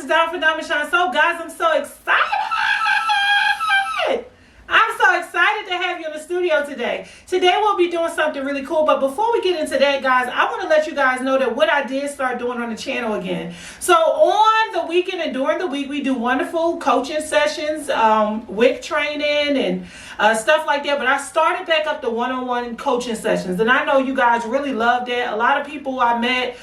is Dom for Dom and Shine. So guys, I'm so excited. I'm so excited to have you in the studio today. Today we'll be doing something really cool, but before we get into that, guys, I want to let you guys know that what I did start doing on the channel again. So on the weekend and during the week, we do wonderful coaching sessions, WIC training and stuff like that, but I started back up the one-on-one coaching sessions, and I know you guys really loved it. A lot of people I met,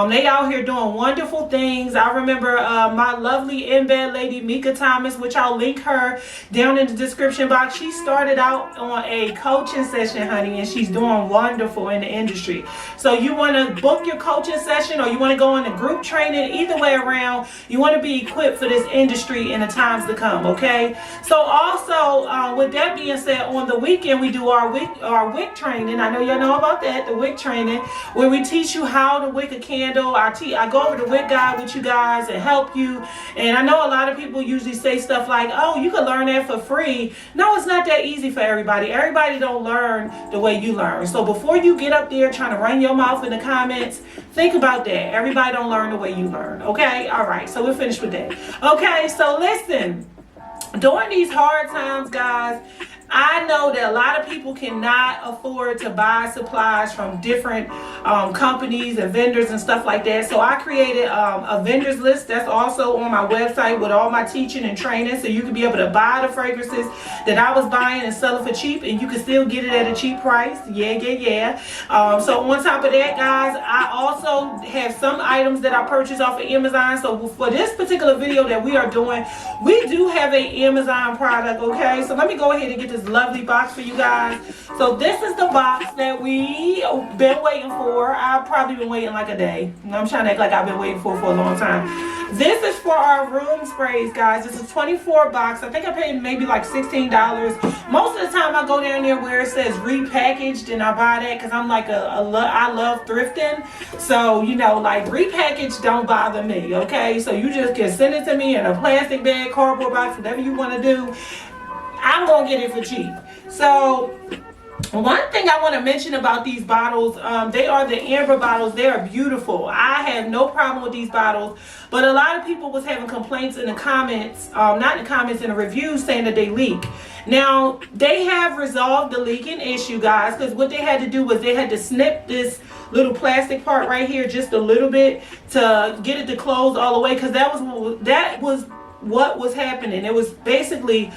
they out here doing wonderful things. I remember my lovely in-bed lady, Mika Thomas, which I'll link her down in the description box. She started out on a coaching session, honey, and she's doing wonderful in the industry. So you want to book your coaching session, or you want to go into group training, either way around, you want to be equipped for this industry in the times to come, okay? So also, with that being said, on the weekend, we do our WIC training. I know y'all know about that, the WIC training, where we teach you how to wick a candle. I go over the WIC guide with you guys and help you. And I know a lot of people usually say stuff like, oh, you can learn that for free. No, it's not that easy for everybody. Everybody don't learn the way you learn. So before you get up there trying to run your mouth in the comments, think about that. Everybody don't learn the way you learn, okay? All right, so we're finished with that. Okay, so listen, during these hard times, guys, I know that a lot of people cannot afford to buy supplies from different companies and vendors and stuff like that. So I created a vendors list that's also on my website with all my teaching and training, so you can be able to buy the fragrances that I was buying and sell it for cheap, and you can still get it at a cheap price. Yeah. So on top of that, guys, I also have some items that I purchased off of Amazon. So for this particular video that we are doing, we do have a Amazon product, okay? So let me go ahead and get this lovely box for you guys. So this is the box that we been waiting for. I've probably been waiting like a day. I'm trying to act like I've been waiting for a long time. This is for our room sprays, guys. This is 24 box. I think I paid maybe like $16. Most of the time I go down there where it says repackaged and I buy that because I'm like I love thrifting. So, you know, like repackaged don't bother me, okay? So you just can send it to me in a plastic bag, cardboard box, whatever you want to do. I'm gonna get it for cheap. So one thing I want to mention about these bottles, they are the amber bottles. They are beautiful. I have no problem with these bottles, but a lot of people was having complaints in the comments, not in the comments, in the reviews, saying that they leak. Now they have resolved the leaking issue, guys, because what they had to do was they had to snip this little plastic part right here just a little bit to get it to close all the way, because that was what was happening. It was basically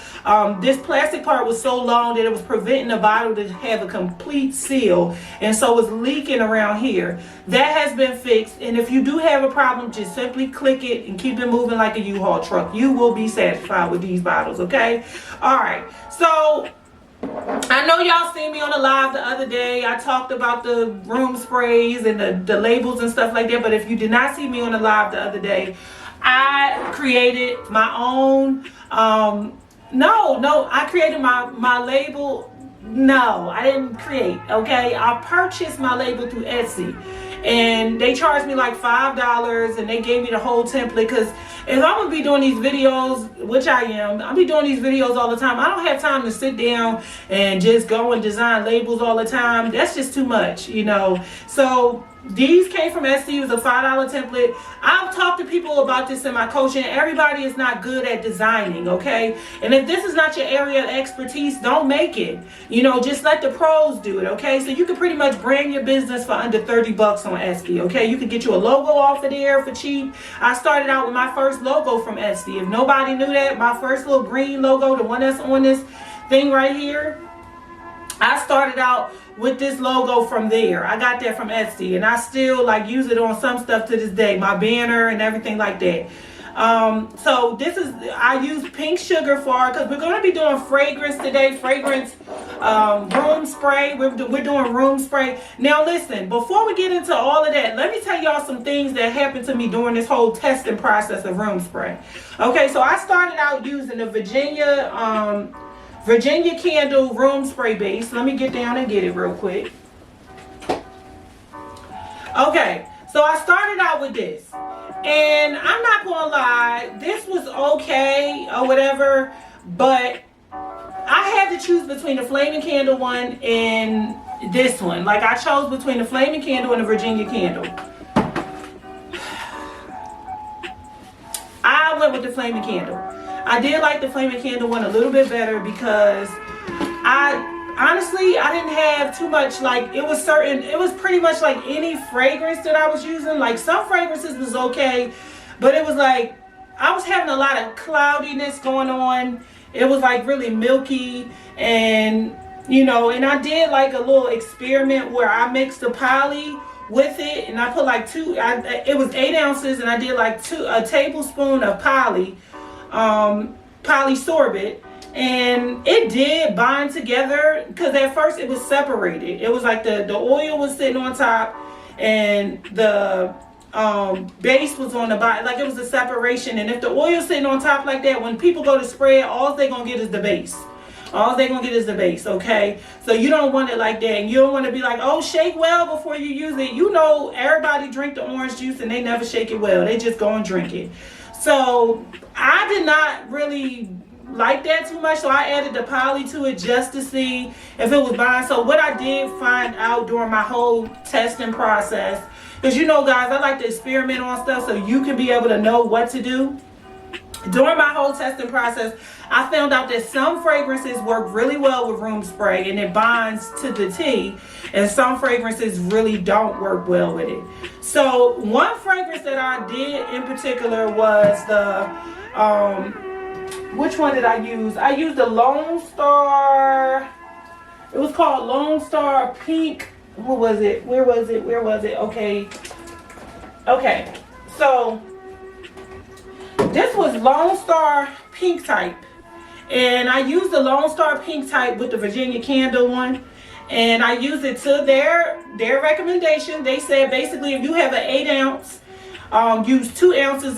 this plastic part was so long that it was preventing the bottle to have a complete seal, and so it was leaking around here. That has been fixed, and if you do have a problem, just simply click it and keep it moving like a U-Haul truck. You will be satisfied with these bottles, okay? All right, so I know y'all seen me on the live the other day. I talked about the room sprays and the labels and stuff like that, but if you did not see me on the live the other day, I created my own, I created my label. No, I didn't create, okay? I purchased my label through Etsy, and they charged me like $5, and they gave me the whole template, because if I'm gonna be doing these videos, which I am, I'll be doing these videos all the time. I don't have time to sit down and just go and design labels all the time. That's just too much, you know? So these came from Etsy. It was a $5 template. I've talked to people about this in my coaching. Everybody is not good at designing, okay? And if this is not your area of expertise, don't make it. You know, just let the pros do it, okay? So you can pretty much brand your business for under 30 bucks on Etsy, okay? You can get you a logo off of there for cheap. I started out with my first logo from Etsy. If nobody knew that, my first little green logo, the one that's on this thing right here, I started out with this logo from there. I got that from Etsy, and I still like use it on some stuff to this day, my banner and everything like that. So this is, I use pink sugar for, because we're going to be doing fragrance today, room spray. We're doing room spray. Now listen, before we get into all of that, let me tell y'all some things that happened to me during this whole testing process of room spray. Okay, so I started out using the Virginia Candle room spray base. Let me get down and get it real quick. Okay, so I started out with this, and I'm not gonna lie, this was okay or whatever, but I had to choose between the Flaming Candle one and this one. Like, I chose between the Flaming Candle and the Virginia Candle. I went with the Flaming Candle. I did like the Flaming Candle one a little bit better because honestly, I didn't have too much, like, it was pretty much like any fragrance that I was using. Like, some fragrances was okay, but it was like, I was having a lot of cloudiness going on. It was like really milky, and, you know, and I did like a little experiment where I mixed the poly with it, and I put like it was 8 ounces, and I did like a tablespoon of poly sorbate. And it did bind together, because at first it was separated. It was like the oil was sitting on top and the base was on the bottom. Like, it was a separation. And if the oil's sitting on top like that, when people go to spray it, all they're going to get is the base. All they're going to get is the base, okay? So you don't want it like that. And you don't want to be like, oh, shake well before you use it. You know, everybody drink the orange juice and they never shake it well. They just go and drink it. So I did not really like that too much, so I added the poly to it just to see if it was buying. So what I did find out during my whole testing process, because, you know, guys, I like to experiment on stuff so you can be able to know what to do. During my whole testing process, I found out that some fragrances work really well with room spray and it binds to the tea, and some fragrances really don't work well with it. So one fragrance that I did in particular was the which one did I use? I used the Lone Star. It was called Lone Star Pink. What was it? Where was it? Okay. So this was Lone Star Pink type. And I used the Lone Star Pink type with the Virginia Candle one. And I used it to their recommendation. They said basically if you have an 8 ounce, use 2 ounces.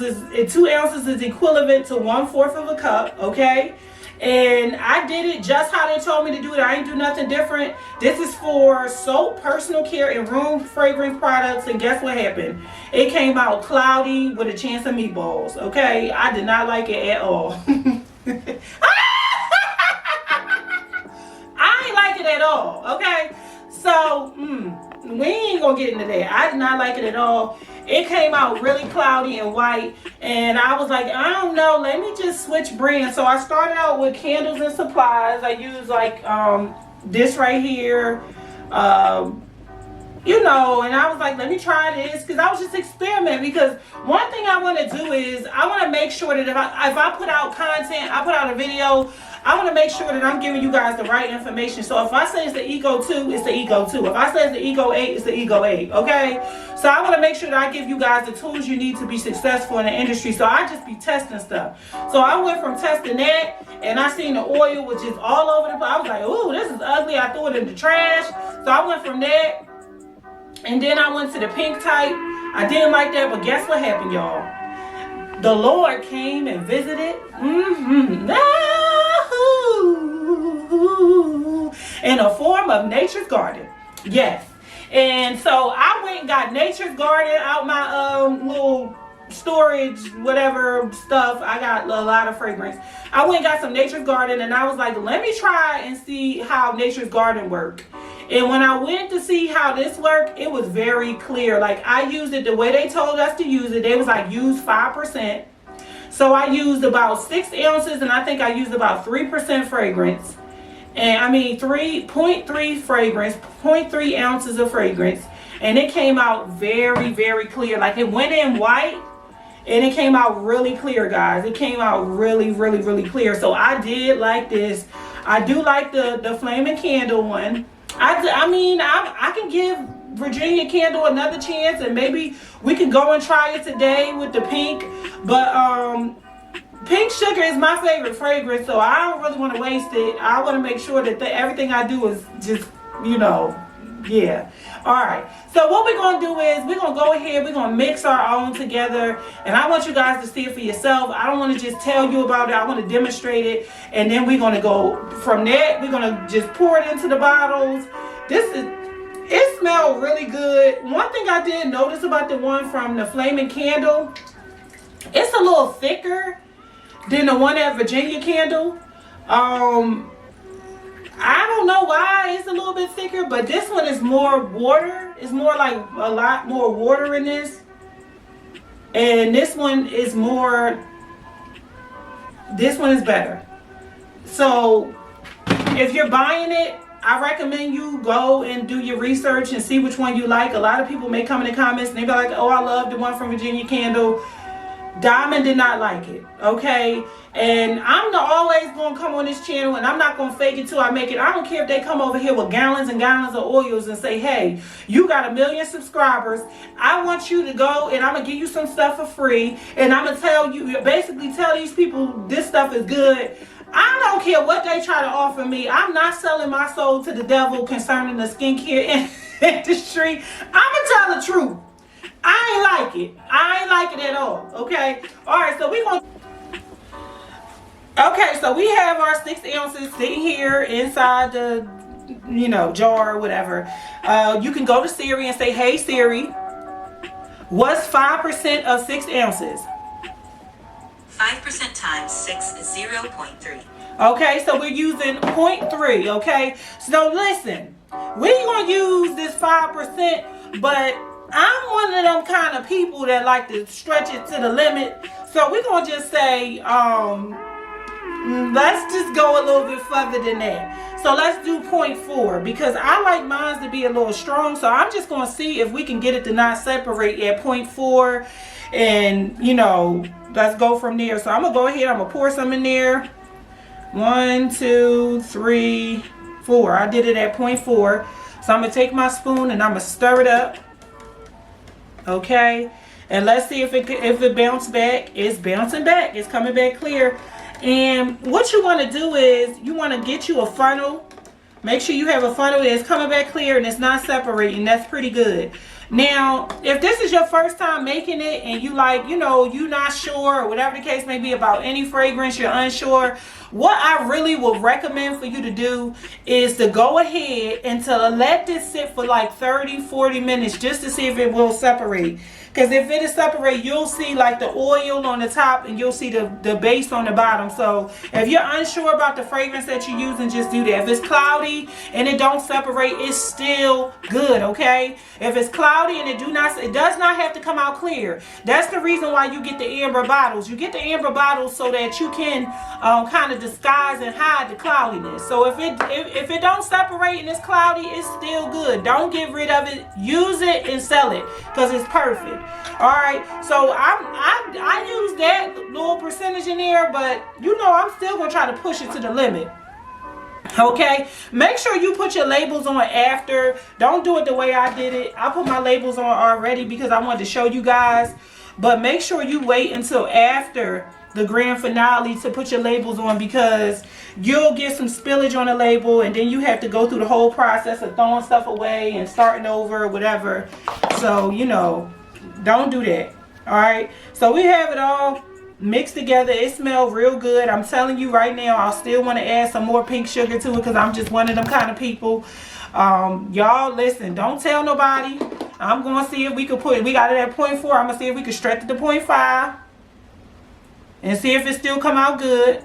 2 ounces is equivalent to 1/4 of a cup, okay? And I did it just how they told me to do it. I ain't do nothing different. This is for soap, personal care, and room fragrance products. And guess what happened? It came out cloudy with a chance of meatballs, okay? I did not like it at all. I ain't like it at all, okay? So, we ain't gonna get into that. I did not like it at all. It came out really cloudy and white, and I was like, I don't know, let me just switch brands. So I started out with Candles and Supplies. I used like this right here, you know, and I was like, let me try this, because I was just experimenting. Because one thing I want to do is I want to make sure that if I put out content, I put out a video, I want to make sure that I'm giving you guys the right information. So if I say it's the Ego 2, it's the Ego 2. If I say it's the Ego 8, it's the Ego 8, okay? So I want to make sure that I give you guys the tools you need to be successful in the industry. So I just be testing stuff. So I went from testing that, and I seen the oil was just all over the place. I was like, ooh, this is ugly. I threw it in the trash. So I went from that, and then I went to the pink type. I didn't like that, but guess what happened, y'all? The Lord came and visited. In a form of Nature's Garden. Yes. And so I went and got Nature's Garden out my little storage, whatever stuff. I got a lot of fragrance. I went and got some Nature's Garden, and I was like, let me try and see how Nature's Garden worked. And when I went to see how this worked, it was very clear. Like, I used it the way they told us to use it. They was like, use 5%. So I used about 6 ounces, and I think I used about 3% fragrance. And I mean 3.3 fragrance, 0.3 ounces of fragrance. And it came out very, very clear. Like, it went in white, and it came out really clear, guys. It came out really, really, really clear. So I did like this. I do like the Flaming Candle one. I mean, I can give Virginia Candle another chance, and maybe we can go and try it today with the pink. But Pink Sugar is my favorite fragrance, so I don't really want to waste it. I want to make sure that everything I do is just, you know, yeah. All right. So what we're going to do is we're going to go ahead, we're going to mix our own together, and I want you guys to see it for yourself. I don't want to just tell you about it. I want to demonstrate it, and then we're going to go from that. We're going to just pour it into the bottles. It smelled really good. One thing I did notice about the one from the Flaming Candle, it's a little thicker than the one at Virginia Candle. I don't know why it's a little bit thicker, but this one is more water. It's more like a lot more water in this. And this one is more this one is better. So if you're buying it, I recommend you go and do your research and see which one you like. A lot of people may come in the comments and they be like, oh, I love the one from Virginia Candle. Diamond did not like it, okay? And I'm always going to come on this channel and I'm not going to fake it till I make it. I don't care if they come over here with gallons and gallons of oils and say, hey, you got 1 million subscribers. I want you to go and I'm going to give you some stuff for free. And I'm going to tell you, basically tell these people this stuff is good. I don't care what they try to offer me. I'm not selling my soul to the devil concerning the skincare industry. I'm going to tell the truth. I ain't like it. I ain't like it at all. Okay. All right. So we gonna. Okay. So we have our 6 ounces sitting here inside the, jar or whatever. You can go to Siri and say, "Hey Siri, what's 5% of 6 ounces?" 5% times 6 is 0.3. Okay. So we're using 0.3. Okay. So listen, we're gonna use this 5%, but I'm one of them kind of people that like to stretch it to the limit. So we're going to just say, let's just go a little bit further than that. So let's do 0.4 because I like mine to be a little strong. So I'm just going to see if we can get it to not separate at 0.4 and, let's go from there. So I'm going to go ahead. I'm going to pour some in there. 1, 2, 3, 4. I did it at 0.4. So I'm going to take my spoon and I'm going to stir it up. Okay, and let's see if it bounced back. It's bouncing back. It's coming back clear. And what you want to do is you want to get you a funnel. Make sure you have a funnel that's coming back clear and it's not separating. That's pretty good. Now, if this is your first time making it and you like, you're not sure or whatever the case may be about any fragrance, you're unsure, what I really would recommend for you to do is to go ahead and to let this sit for like 30-40 minutes just to see if it will separate. Because if it is separate, you'll see like the oil on the top and you'll see the base on the bottom. So if you're unsure about the fragrance that you're using, just do that. If it's cloudy and it don't separate, it's still good, okay? If it's cloudy and it does not have to come out clear. That's the reason why you get the amber bottles. You get the amber bottles so that you can kind of disguise and hide the cloudiness. So if it don't separate and it's cloudy, it's still good. Don't get rid of it. Use it and sell it because it's perfect. All right, so I use that little percentage in there, but I'm still gonna try to push it to the limit. Okay, make sure you put your labels on after. Don't do it the way I did it. I put my labels on already because I wanted to show you guys, but make sure you wait until after the grand finale to put your labels on because you'll get some spillage on the label and then you have to go through the whole process of throwing stuff away and starting over or whatever. So don't do that. All right, so we have it all mixed together. It smells real good. I'm telling you right now, I still want to add some more pink sugar to it because I'm just one of them kind of people. Y'all listen, don't tell nobody. I'm going to see if we could we got it at 0.4. I'm going to see if we can stretch it to 0.5 and see if it still come out good.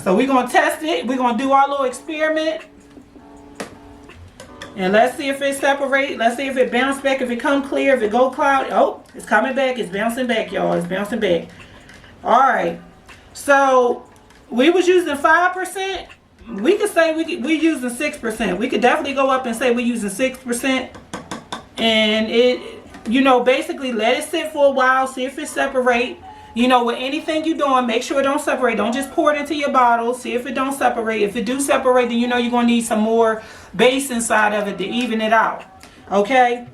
So we're going to test it. We're going to do our little experiment. And let's see if it separates. Let's see if it bounce back. If it come clear, if it go cloudy. Oh, it's coming back. It's bouncing back, y'all. It's bouncing back. All right. So we was using 5%. We could say we're using 6%. We could definitely go up and say we're using 6%. And it, basically let it sit for a while. See if it separate. With anything you're doing, make sure it don't separate. Don't just pour it into your bottle. See if it don't separate. If it do separate, then you're going to need some more base inside of it to even it out. Okay?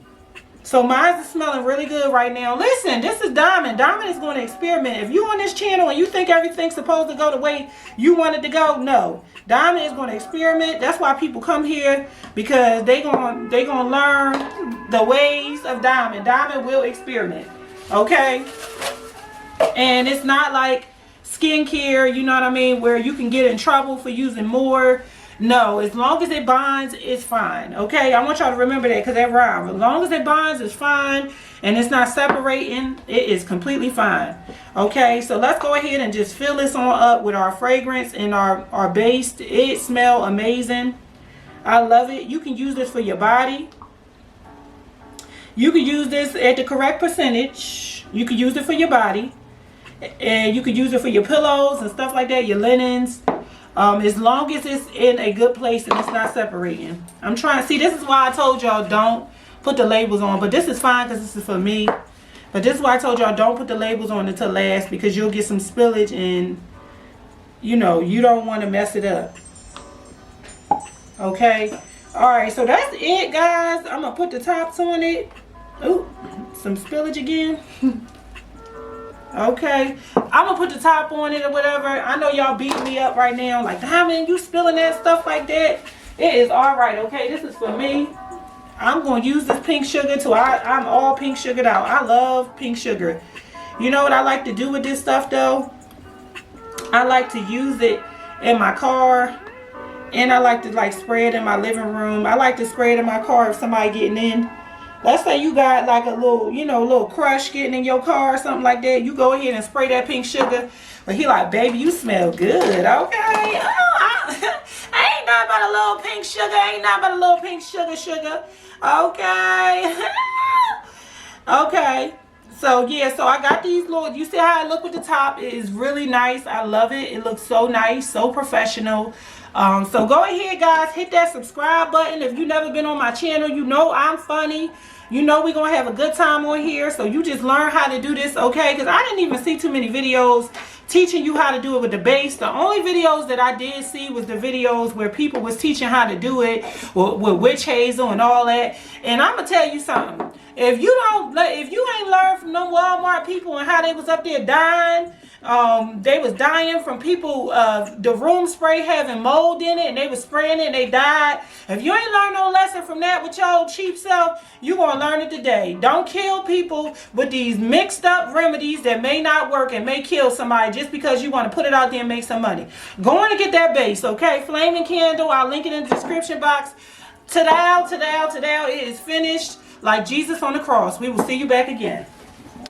So mine's smelling really good right now. Listen, this is Diamond. Diamond is going to experiment. If you're on this channel and you think everything's supposed to go the way you want it to go, no. Diamond is going to experiment. That's why people come here, because they gonna learn the ways of Diamond. Diamond will experiment. Okay? And it's not like skincare, you know what I mean, where you can get in trouble for using more. No, as long as it binds, it's fine. Okay, I want y'all to remember that because that rhymes. As long as it binds, it's fine. And it's not separating, it is completely fine. Okay, so let's go ahead and just fill this on up with our fragrance and our base. It smells amazing. I love it. You can use this for your body. You can use this at the correct percentage. You can use it for your body. And you could use it for your pillows and stuff like that, your linens. As long as it's in a good place and it's not separating. I'm trying to see, this is why I told y'all don't put the labels on, but this is fine because this is for me. But this is why I told y'all don't put the labels on until last, because you'll get some spillage and you know, you don't want to mess it up. Okay. Alright, so that's it, guys. I'm going to put the tops on it. Ooh, some spillage again. Okay. I'm going to put the top on it or whatever. I know y'all beating me up right now. Like, how many you spilling that stuff like that? It is alright, okay? This is for me. I'm going to use this pink sugar till I'm all pink sugared out. I love pink sugar. You know what I like to do with this stuff, though? I like to use it in my car. And I like to like spray it in my living room. I like to spray it in my car if somebody getting in. Let's say you got like a little, you know, little crush getting in your car or something like that. You go ahead and spray that pink sugar. But he like, baby, you smell good. Okay. Oh, I ain't nothing but a little pink sugar. Ain't nothing but a little pink sugar. Okay. Okay. So yeah, so I got these little, you see how I look with the top? It is really nice. I love it. It looks so nice, so professional. So go ahead, guys, hit that subscribe button. If you've never been on my channel, you know I'm funny. You know we're going to have a good time on here. So you just learn how to do this, okay? Because I didn't even see too many videos teaching you how to do it with the base. The only videos that I did see was the videos where people was teaching how to do it with witch hazel and all that. And I'm going to tell you something. If you ain't learned from them Walmart people and how they was up there dying, they was dying from people, the room spray having mold in it, and they was spraying it and they died. If you ain't learned no lesson from that with your cheap self, you gonna learn it today. Don't kill people with these mixed up remedies that may not work and may kill somebody just because you want to put it out there and make some money. Go on and get that base, okay? Flaming Candle, I'll link it in the description box. Today, it is finished like Jesus on the cross. We will see you back again.